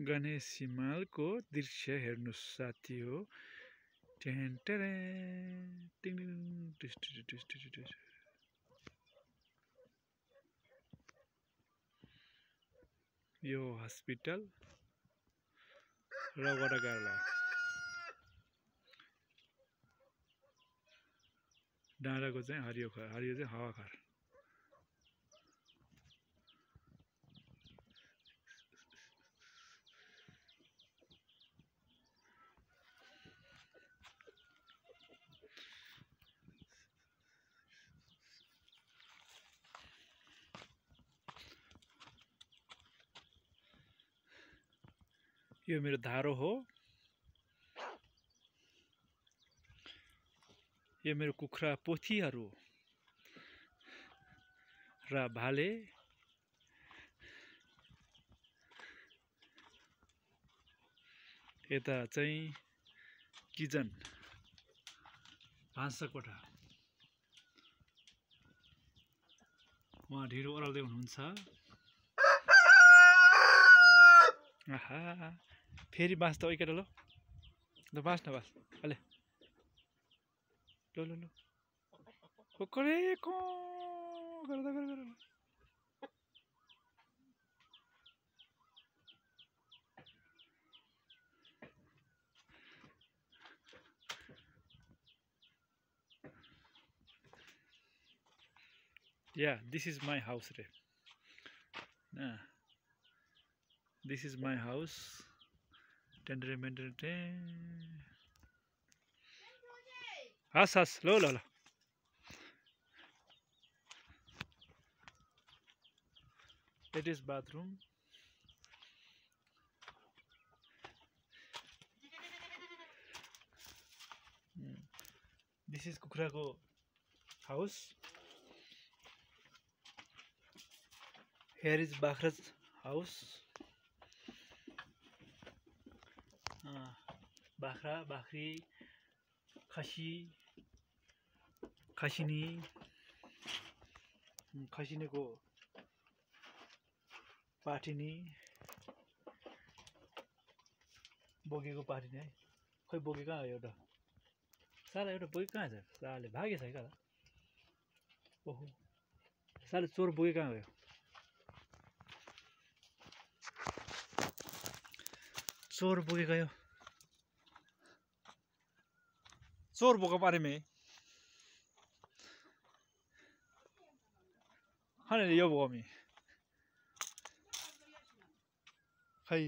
गणेश हिमालको दृश्य हेर्नुस् साथी हो। यो हस्पिटल र वडागाडा डाँडाको चाहिँ हरियो चाहिँ हावाखार। यो मेरो धारो हो। यो मेरो कुखुरा पोथीहरू र भाले। यता चाहिँ किचन भान्साकोठा। उहाँ ढिँडो ओराल्दै हुनुहुन्छ। आहा फेरि बाँस त केटा ल बाँस न बाँस अलि लो लो लो कोकरे को गर्दा गर्दा Yeah, this is my house. This is my house. Has, lo. It is bathroom. This is Kukrako house. Here is Bakhra's house. Bakhra, Bakhri, Khashini को पाटिनी बोकेको पाटिनी है। खोइ बोके कहाँ हो एउटा साला एउटा बोके कहाँ छ साले भागेछ है कता। ओहो साले चोर बोके कहाँ गयो। चोर बोके गयो। चोर बोका बारे में हाँ यो बोमी खै